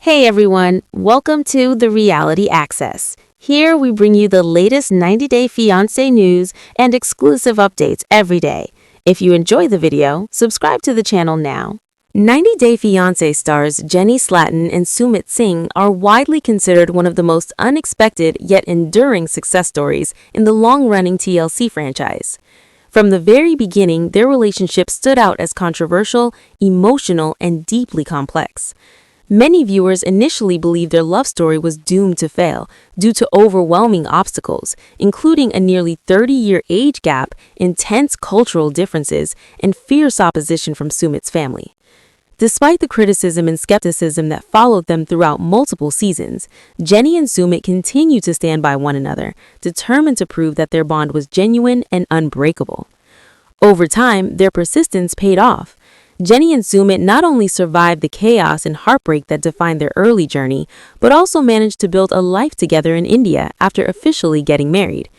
Hey everyone, welcome to the Reality Access. Here we bring you the latest 90-day fiancé news and exclusive updates every day. If you enjoy the video, subscribe to the channel now. 90-Day Fiancé stars Jenny Slatin and Sumit Singh are widely considered one of the most unexpected yet enduring success stories in the long-running TLC franchise. From the very beginning, their relationship stood out as controversial, emotional, and deeply complex. Many viewers initially believed their love story was doomed to fail due to overwhelming obstacles, including a nearly 30-year age gap, intense cultural differences, and fierce opposition from Sumit's family. Despite the criticism and skepticism that followed them throughout multiple seasons, Jenny and Sumit continue to stand by one another, determined to prove that their bond was genuine and unbreakable. Over time, their persistence paid off. Jenny and Sumit not only survived the chaos and heartbreak that defined their early journey, but also managed to build a life together in India after officially getting married.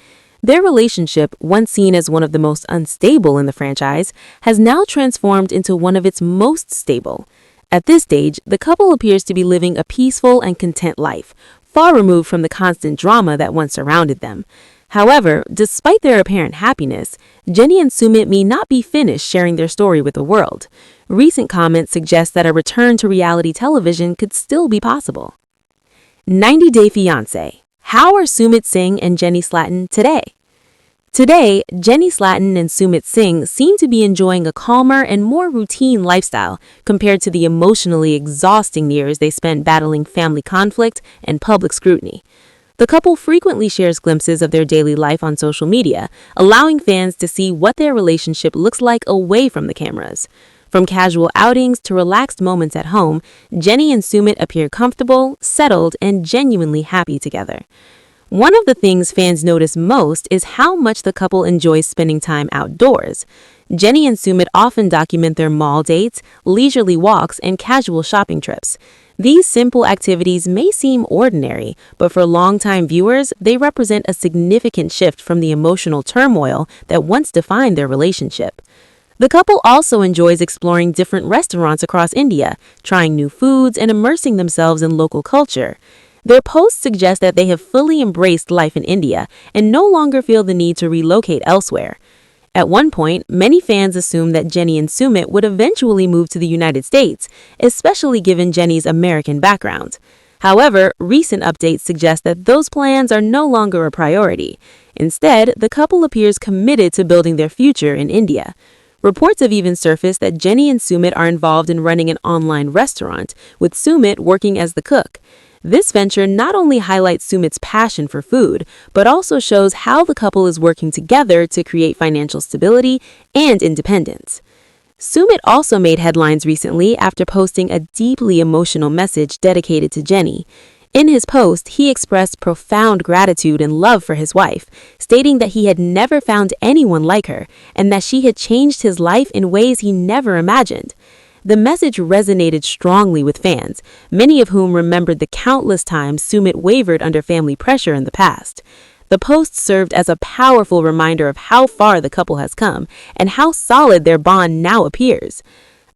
Their relationship, once seen as one of the most unstable in the franchise, has now transformed into one of its most stable. At this stage, the couple appears to be living a peaceful and content life, far removed from the constant drama that once surrounded them. However, despite their apparent happiness, Jenny and Sumit may not be finished sharing their story with the world. Recent comments suggest that a return to reality television could still be possible. 90-Day Fiancé. How are Sumit Singh and Jenny Slatin today? Today, Jenny Slatin and Sumit Singh seem to be enjoying a calmer and more routine lifestyle compared to the emotionally exhausting years they spent battling family conflict and public scrutiny. The couple frequently shares glimpses of their daily life on social media, allowing fans to see what their relationship looks like away from the cameras. From casual outings to relaxed moments at home, Jenny and Sumit appear comfortable, settled, and genuinely happy together. One of the things fans notice most is how much the couple enjoys spending time outdoors. Jenny and Sumit often document their mall dates, leisurely walks, and casual shopping trips. These simple activities may seem ordinary, but for longtime viewers, they represent a significant shift from the emotional turmoil that once defined their relationship. The couple also enjoys exploring different restaurants across India, trying new foods, and immersing themselves in local culture. Their posts suggest that they have fully embraced life in India and no longer feel the need to relocate elsewhere. At one point, many fans assumed that Jenny and Sumit would eventually move to the United States, especially given Jenny's American background. However, recent updates suggest that those plans are no longer a priority. Instead, the couple appears committed to building their future in India. Reports have even surfaced that Jenny and Sumit are involved in running an online restaurant, with Sumit working as the cook. This venture not only highlights Sumit's passion for food, but also shows how the couple is working together to create financial stability and independence. Sumit also made headlines recently after posting a deeply emotional message dedicated to Jenny. In his post, he expressed profound gratitude and love for his wife, stating that he had never found anyone like her and that she had changed his life in ways he never imagined. The message resonated strongly with fans, many of whom remembered the countless times Sumit wavered under family pressure in the past. The post served as a powerful reminder of how far the couple has come and how solid their bond now appears.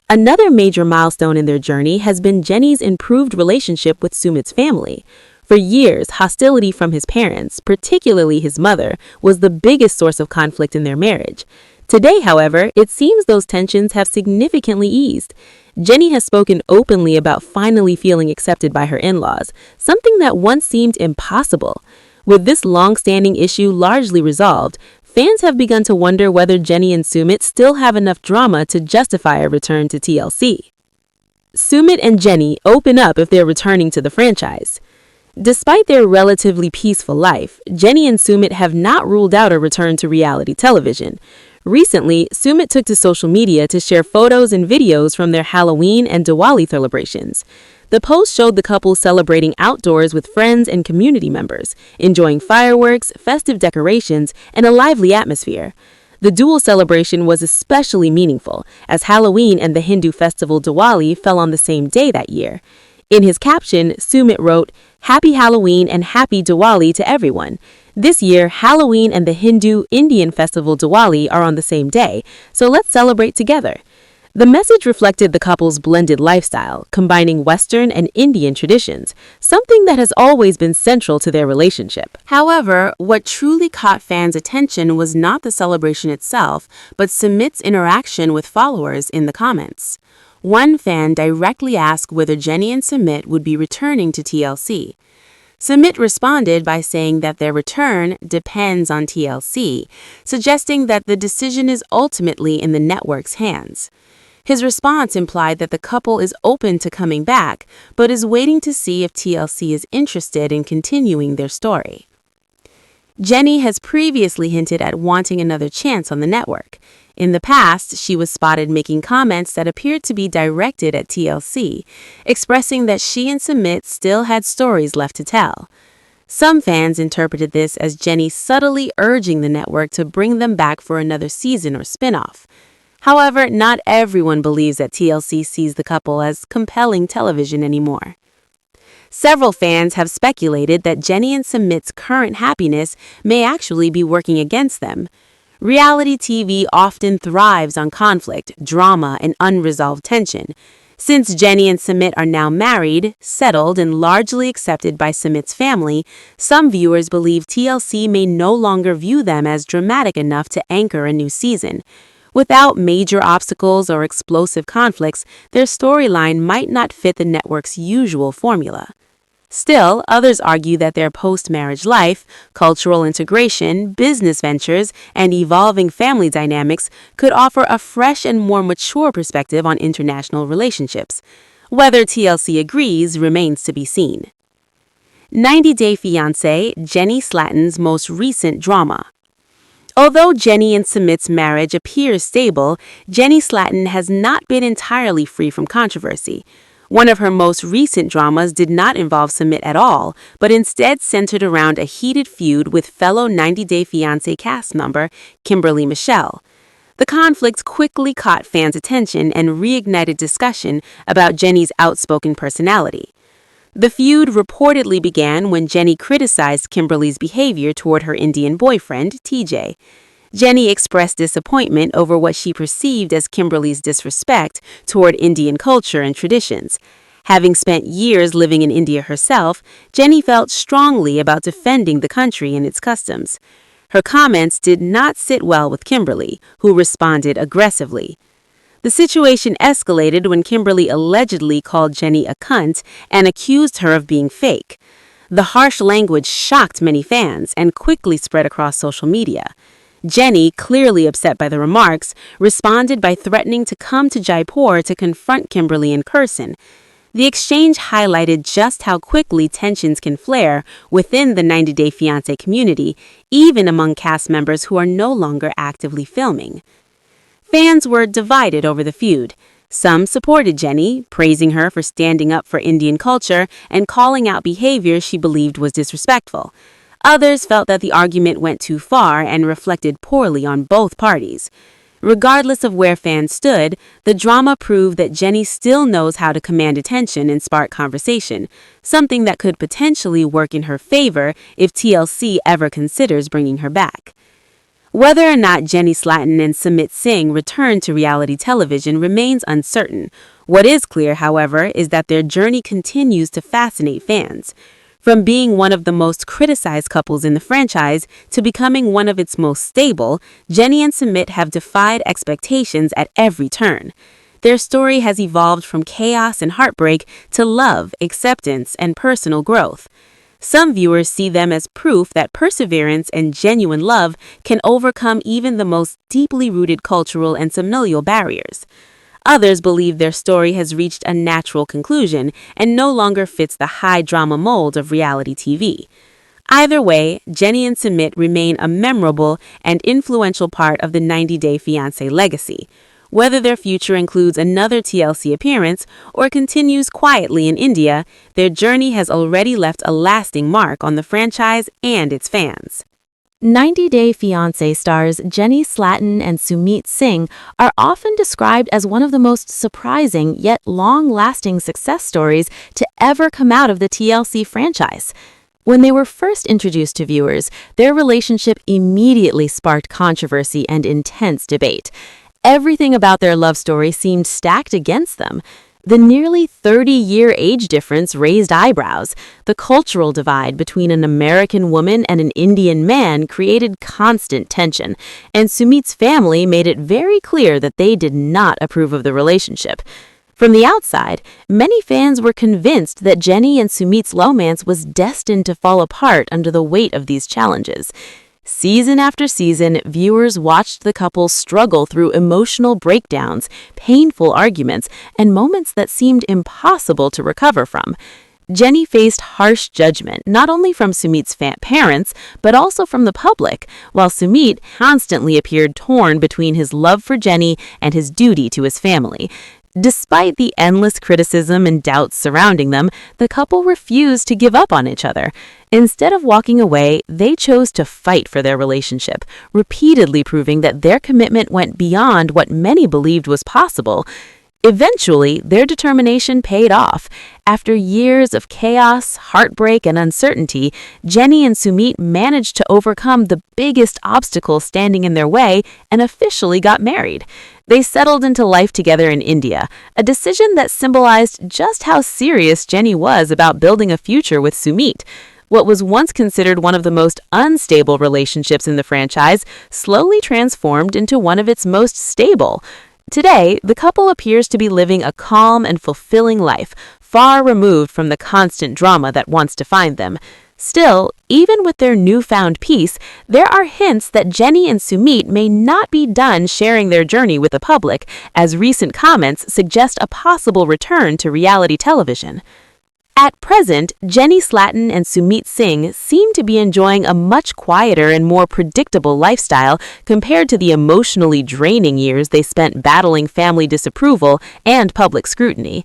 Another major milestone in their journey has been Jenny's improved relationship with Sumit's family. For years, hostility from his parents, particularly his mother, was the biggest source of conflict in their marriage. Today, however, it seems those tensions have significantly eased. Jenny has spoken openly about finally feeling accepted by her in-laws, something that once seemed impossible. With this long-standing issue largely resolved, fans have begun to wonder whether Jenny and Sumit still have enough drama to justify a return to TLC. Sumit and Jenny open up if they're returning to the franchise. Despite their relatively peaceful life, Jenny and Sumit have not ruled out a return to reality television. Recently, Sumit took to social media to share photos and videos from their Halloween and Diwali celebrations. The post showed the couple celebrating outdoors with friends and community members, enjoying fireworks, festive decorations, and a lively atmosphere. The dual celebration was especially meaningful, as Halloween and the Hindu festival Diwali fell on the same day that year. In his caption, Sumit wrote, "Happy Halloween and Happy Diwali to everyone. This year, Halloween and the Hindu Indian festival Diwali are on the same day, so let's celebrate together." The message reflected the couple's blended lifestyle, combining Western and Indian traditions, something that has always been central to their relationship. However, what truly caught fans' attention was not the celebration itself, but Sumit's interaction with followers in the comments. One fan directly asked whether Jenny and Sumit would be returning to TLC. Sumit responded by saying that their return depends on TLC, suggesting that the decision is ultimately in the network's hands. His response implied that the couple is open to coming back, but is waiting to see if TLC is interested in continuing their story. Jenny has previously hinted at wanting another chance on the network. In the past, she was spotted making comments that appeared to be directed at TLC, expressing that she and Sumit still had stories left to tell. Some fans interpreted this as Jenny subtly urging the network to bring them back for another season or spin-off. However, not everyone believes that TLC sees the couple as compelling television anymore. Several fans have speculated that Jenny and Sumit's current happiness may actually be working against them. Reality TV often thrives on conflict, drama, and unresolved tension. Since Jenny and Sumit are now married, settled, and largely accepted by Sumit's family, some viewers believe TLC may no longer view them as dramatic enough to anchor a new season. Without major obstacles or explosive conflicts, their storyline might not fit the network's usual formula. Still, others argue that their post-marriage life, cultural integration, business ventures, and evolving family dynamics could offer a fresh and more mature perspective on international relationships. Whether TLC agrees remains to be seen. 90 Day Fiancé, Jenny Slatin's most recent drama. Although Jenny and Sumit's marriage appears stable, Jenny Slatin has not been entirely free from controversy. One of her most recent dramas did not involve Sumit at all, but instead centered around a heated feud with fellow 90 Day Fiancé cast member Kimberly Michelle. The conflict quickly caught fans' attention and reignited discussion about Jenny's outspoken personality. The feud reportedly began when Jenny criticized Kimberly's behavior toward her Indian boyfriend, TJ. Jenny expressed disappointment over what she perceived as Kimberly's disrespect toward Indian culture and traditions. Having spent years living in India herself, Jenny felt strongly about defending the country and its customs. Her comments did not sit well with Kimberly, who responded aggressively. The situation escalated when Kimberly allegedly called Jenny a cunt and accused her of being fake. The harsh language shocked many fans and quickly spread across social media. Jenny, clearly upset by the remarks, responded by threatening to come to Jaipur to confront Kimberly in person. The exchange highlighted just how quickly tensions can flare within the 90 Day Fiancé community, even among cast members who are no longer actively filming. Fans were divided over the feud. Some supported Jenny, praising her for standing up for Indian culture and calling out behavior she believed was disrespectful. Others felt that the argument went too far and reflected poorly on both parties. Regardless of where fans stood, the drama proved that Jenny still knows how to command attention and spark conversation, something that could potentially work in her favor if TLC ever considers bringing her back. Whether or not Jenny Slatin and Sumit Singh return to reality television remains uncertain. What is clear, however, is that their journey continues to fascinate fans. From being one of the most criticized couples in the franchise to becoming one of its most stable, Jenny and Sumit have defied expectations at every turn. Their story has evolved from chaos and heartbreak to love, acceptance, and personal growth. Some viewers see them as proof that perseverance and genuine love can overcome even the most deeply rooted cultural and familial barriers. Others believe their story has reached a natural conclusion and no longer fits the high drama mold of reality TV. Either way, Jenny and Sumit remain a memorable and influential part of the 90 Day Fiancé legacy. Whether their future includes another TLC appearance or continues quietly in India, their journey has already left a lasting mark on the franchise and its fans. 90 Day Fiancé stars Jenny Slatin and Sumit Singh are often described as one of the most surprising yet long-lasting success stories to ever come out of the TLC franchise. When they were first introduced to viewers, their relationship immediately sparked controversy and intense debate. Everything about their love story seemed stacked against them. The nearly 30-year age difference raised eyebrows. The cultural divide between an American woman and an Indian man created constant tension, and Sumit's family made it very clear that they did not approve of the relationship. From the outside, many fans were convinced that Jenny and Sumit's romance was destined to fall apart under the weight of these challenges. Season after season, viewers watched the couple struggle through emotional breakdowns, painful arguments, and moments that seemed impossible to recover from. Jenny faced harsh judgment not only from Sumit's parents, but also from the public, while Sumit constantly appeared torn between his love for Jenny and his duty to his family. Despite the endless criticism and doubts surrounding them, the couple refused to give up on each other. Instead of walking away, they chose to fight for their relationship, repeatedly proving that their commitment went beyond what many believed was possible. Eventually, their determination paid off. After years of chaos, heartbreak, and uncertainty, Jenny and Sumit managed to overcome the biggest obstacle standing in their way and officially got married. They settled into life together in India, a decision that symbolized just how serious Jenny was about building a future with Sumit. What was once considered one of the most unstable relationships in the franchise slowly transformed into one of its most stable. Today, the couple appears to be living a calm and fulfilling life, far removed from the constant drama that once defined them. Still, even with their newfound peace, there are hints that Jenny and Sumit may not be done sharing their journey with the public, as recent comments suggest a possible return to reality television. At present, Jenny Slatan and Sumit Singh seem to be enjoying a much quieter and more predictable lifestyle compared to the emotionally draining years they spent battling family disapproval and public scrutiny.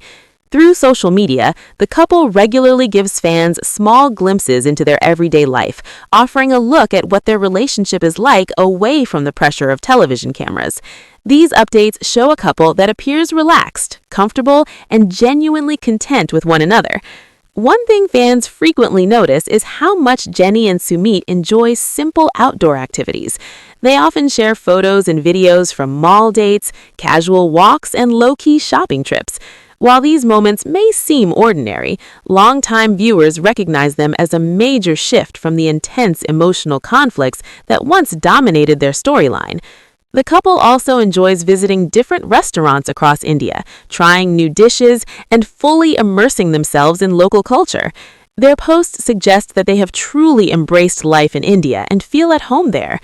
Through social media, the couple regularly gives fans small glimpses into their everyday life, offering a look at what their relationship is like away from the pressure of television cameras. These updates show a couple that appears relaxed, comfortable, and genuinely content with one another. One thing fans frequently notice is how much Jenny and Sumit enjoy simple outdoor activities. They often share photos and videos from mall dates, casual walks, and low-key shopping trips. While these moments may seem ordinary, longtime viewers recognize them as a major shift from the intense emotional conflicts that once dominated their storyline. The couple also enjoys visiting different restaurants across India, trying new dishes, and fully immersing themselves in local culture. Their posts suggest that they have truly embraced life in India and feel at home there.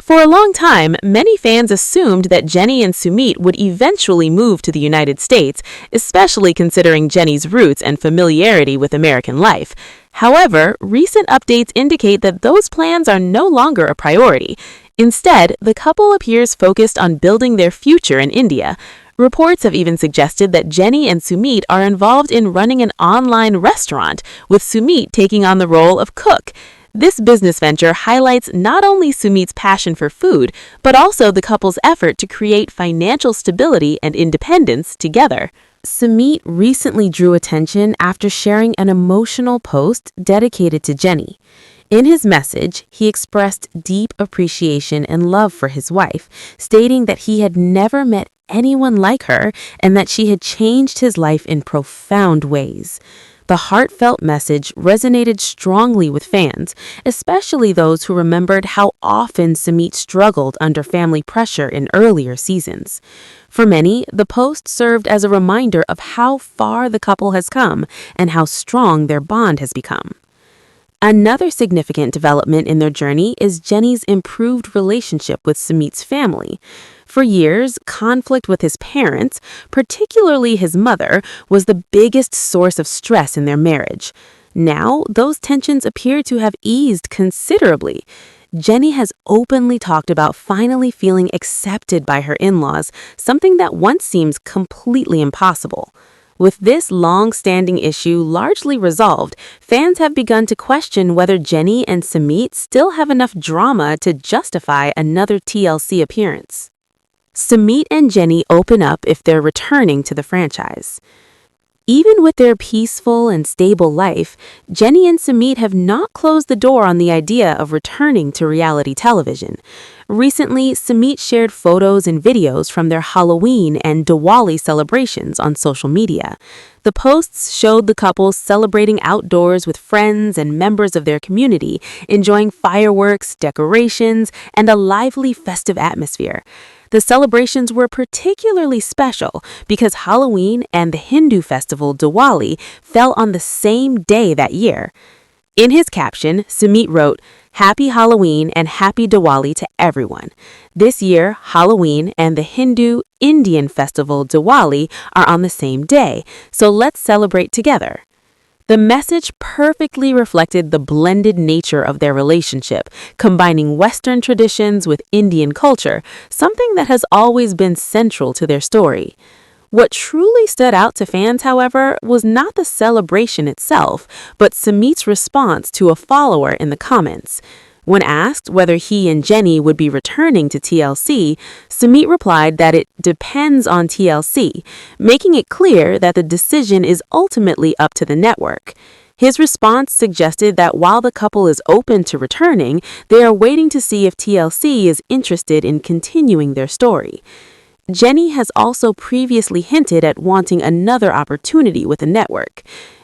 For a long time, many fans assumed that Jenny and Sumit would eventually move to the United States, especially considering Jenny's roots and familiarity with American life. However, recent updates indicate that those plans are no longer a priority. Instead, the couple appears focused on building their future in India. Reports have even suggested that Jenny and Sumit are involved in running an online restaurant, with Sumit taking on the role of cook. This business venture highlights not only Sumit's passion for food, but also the couple's effort to create financial stability and independence together. Sumit recently drew attention after sharing an emotional post dedicated to Jenny. In his message, he expressed deep appreciation and love for his wife, stating that he had never met anyone like her and that she had changed his life in profound ways. The heartfelt message resonated strongly with fans, especially those who remembered how often Sumit struggled under family pressure in earlier seasons. For many, the post served as a reminder of how far the couple has come and how strong their bond has become. Another significant development in their journey is Jenny's improved relationship with Sumit's family. For years, conflict with his parents, particularly his mother, was the biggest source of stress in their marriage. Now, those tensions appear to have eased considerably. Jenny has openly talked about finally feeling accepted by her in-laws, something that once seemed completely impossible. With this long-standing issue largely resolved, fans have begun to question whether Jenny and Sumit still have enough drama to justify another TLC appearance. Sumit and Jenny open up if they're returning to the franchise. Even with their peaceful and stable life, Jenny and Sumit have not closed the door on the idea of returning to reality television. Recently, Sumit shared photos and videos from their Halloween and Diwali celebrations on social media. The posts showed the couple celebrating outdoors with friends and members of their community, enjoying fireworks, decorations, and a lively festive atmosphere. The celebrations were particularly special because Halloween and the Hindu festival Diwali fell on the same day that year. In his caption, Sumit wrote, "Happy Halloween and Happy Diwali to everyone. This year, Halloween and the Hindu Indian festival Diwali are on the same day, so let's celebrate together." The message perfectly reflected the blended nature of their relationship, combining Western traditions with Indian culture, something that has always been central to their story. What truly stood out to fans, however, was not the celebration itself, but Sumit's response to a follower in the comments. When asked whether he and Jenny would be returning to TLC, Sumit replied that it depends on TLC, making it clear that the decision is ultimately up to the network. His response suggested that while the couple is open to returning, they are waiting to see if TLC is interested in continuing their story. Jenny has also previously hinted at wanting another opportunity with the network.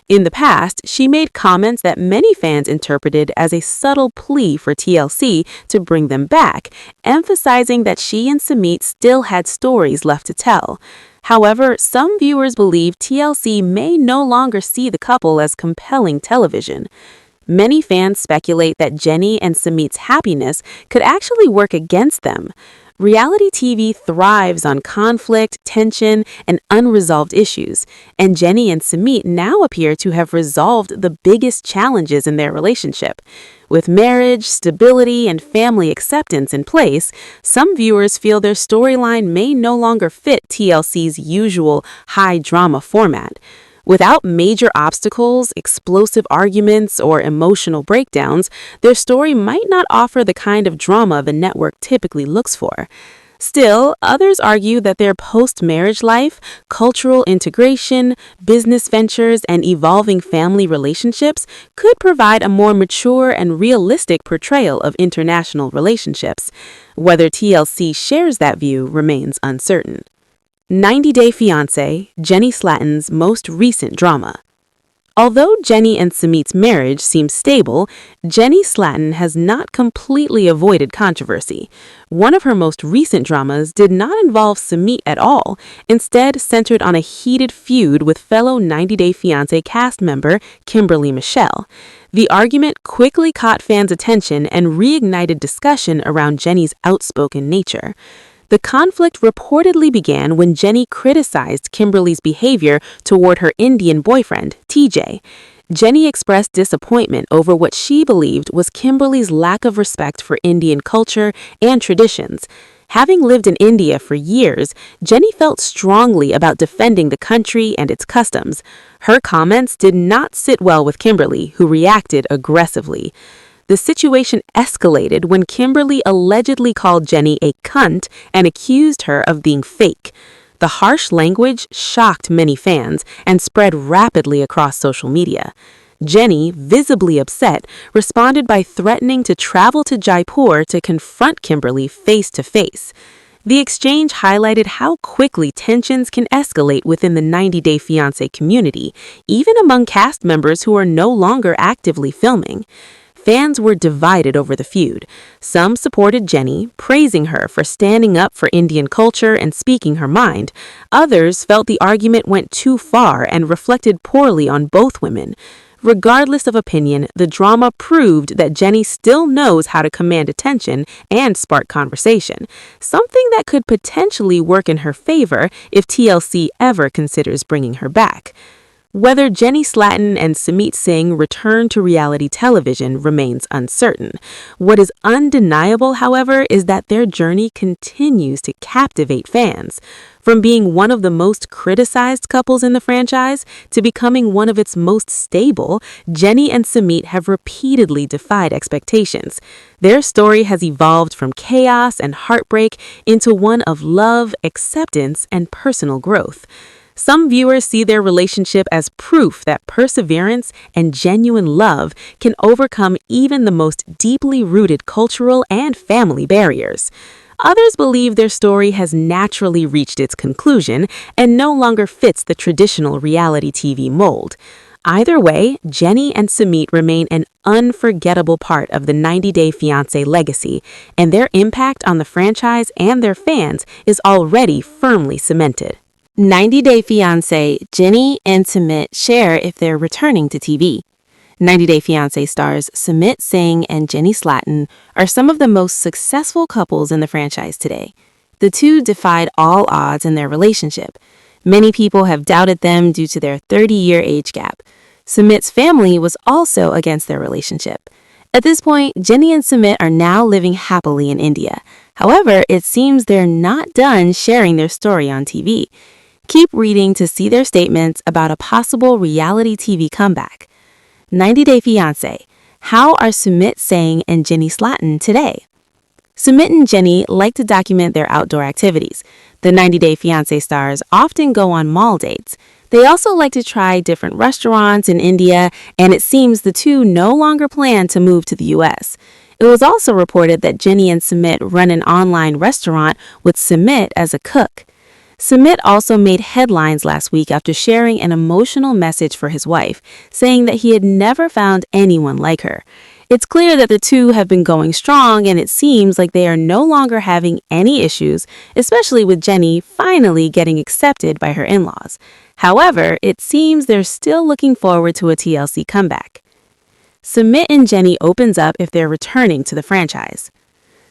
In the past, she made comments that many fans interpreted as a subtle plea for TLC to bring them back, emphasizing that she and Sumit still had stories left to tell. However, some viewers believe TLC may no longer see the couple as compelling television. Many fans speculate that Jenny and Sumit's happiness could actually work against them. Reality TV thrives on conflict, tension, and unresolved issues, and Jenny and Sumit now appear to have resolved the biggest challenges in their relationship. With marriage, stability, and family acceptance in place, some viewers feel their storyline may no longer fit TLC's usual high-drama format. Without major obstacles, explosive arguments, or emotional breakdowns, their story might not offer the kind of drama the network typically looks for. Still, others argue that their post-marriage life, cultural integration, business ventures, and evolving family relationships could provide a more mature and realistic portrayal of international relationships. Whether TLC shares that view remains uncertain. 90 Day Fiancé, Jenny Slatin's most recent drama. Although Jenny and Sumit's marriage seems stable, Jenny Slatin has not completely avoided controversy. One of her most recent dramas did not involve Sumit at all, instead centered on a heated feud with fellow 90 Day Fiancé cast member Kimberly Michelle. The argument quickly caught fans' attention and reignited discussion around Jenny's outspoken nature. The conflict reportedly began when Jenny criticized Kimberly's behavior toward her Indian boyfriend, TJ. Jenny expressed disappointment over what she believed was Kimberly's lack of respect for Indian culture and traditions. Having lived in India for years, Jenny felt strongly about defending the country and its customs. Her comments did not sit well with Kimberly, who reacted aggressively. The situation escalated when Kimberly allegedly called Jenny a cunt and accused her of being fake. The harsh language shocked many fans and spread rapidly across social media. Jenny, visibly upset, responded by threatening to travel to Jaipur to confront Kimberly face to face. The exchange highlighted how quickly tensions can escalate within the 90 Day Fiancé community, even among cast members who are no longer actively filming. Fans were divided over the feud. Some supported Jenny, praising her for standing up for Indian culture and speaking her mind. Others felt the argument went too far and reflected poorly on both women. Regardless of opinion, the drama proved that Jenny still knows how to command attention and spark conversation, something that could potentially work in her favor if TLC ever considers bringing her back. Whether Jenny Slatin and Sumit Singh return to reality television remains uncertain. What is undeniable, however, is that their journey continues to captivate fans. From being one of the most criticized couples in the franchise to becoming one of its most stable, Jenny and Sumit have repeatedly defied expectations. Their story has evolved from chaos and heartbreak into one of love, acceptance, and personal growth. Some viewers see their relationship as proof that perseverance and genuine love can overcome even the most deeply rooted cultural and family barriers. Others believe their story has naturally reached its conclusion and no longer fits the traditional reality TV mold. Either way, Jenny and Sumit remain an unforgettable part of the 90 Day Fiancé legacy, and their impact on the franchise and their fans is already firmly cemented. 90 Day Fiancé, Jenny and Sumit share if they're returning to TV. 90 Day Fiancé stars Sumit Singh and Jenny Slatan are some of the most successful couples in the franchise today. The two defied all odds in their relationship. Many people have doubted them due to their 30-year age gap. Sumit's family was also against their relationship. At this point, Jenny and Sumit are now living happily in India. However, it seems they're not done sharing their story on TV. Keep reading to see their statements about a possible reality TV comeback. 90 Day Fiancé. How are Sumit Singh and Jenny Slatan today? Sumit and Jenny like to document their outdoor activities. The 90 Day Fiancé stars often go on mall dates. They also like to try different restaurants in India, and it seems the two no longer plan to move to the US. It was also reported that Jenny and Sumit run an online restaurant with Sumit as a cook. Sumit also made headlines last week after sharing an emotional message for his wife, saying that he had never found anyone like her. It's clear that the two have been going strong, and it seems like they are no longer having any issues, especially with Jenny finally getting accepted by her in-laws. However, it seems they're still looking forward to a TLC comeback. Sumit and Jenny opens up if they're returning to the franchise.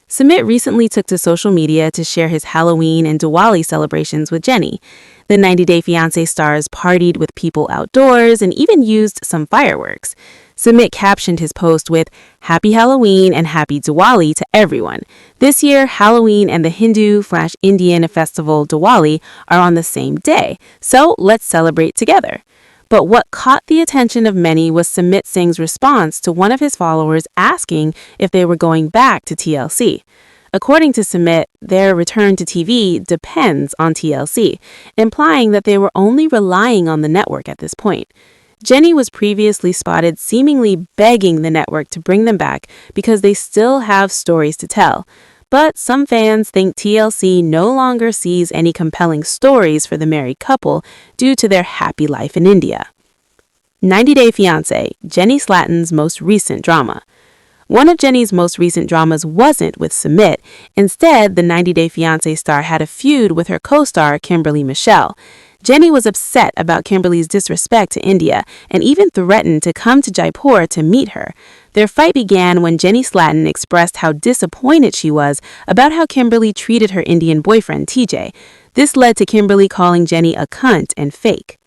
Sumit recently took to social media to share his Halloween and Diwali celebrations with Jenny. The 90 Day Fiancé stars partied with people outdoors and even used some fireworks. Sumit captioned his post with, "Happy Halloween and Happy Diwali to everyone. This year, Halloween and the Hindu/Indian festival Diwali are on the same day, so let's celebrate together." But what caught the attention of many was Sumit Singh's response to one of his followers asking if they were going back to TLC. According to Sumit, their return to TV depends on TLC, implying that they were only relying on the network at this point. Jenny was previously spotted seemingly begging the network to bring them back because they still have stories to tell. But some fans think TLC no longer sees any compelling stories for the married couple due to their happy life in India. 90 Day Fiancé, Jenny Slatan's most recent drama. One of Jenny's most recent dramas wasn't with Sumit. Instead, the 90 Day Fiancé star had a feud with her co-star Kimberly Michelle. Jenny was upset about Kimberly's disrespect to India and even threatened to come to Jaipur to meet her. Their fight began when Jenny Slatan expressed how disappointed she was about how Kimberly treated her Indian boyfriend, TJ. This led to Kimberly calling Jenny a cunt and fake.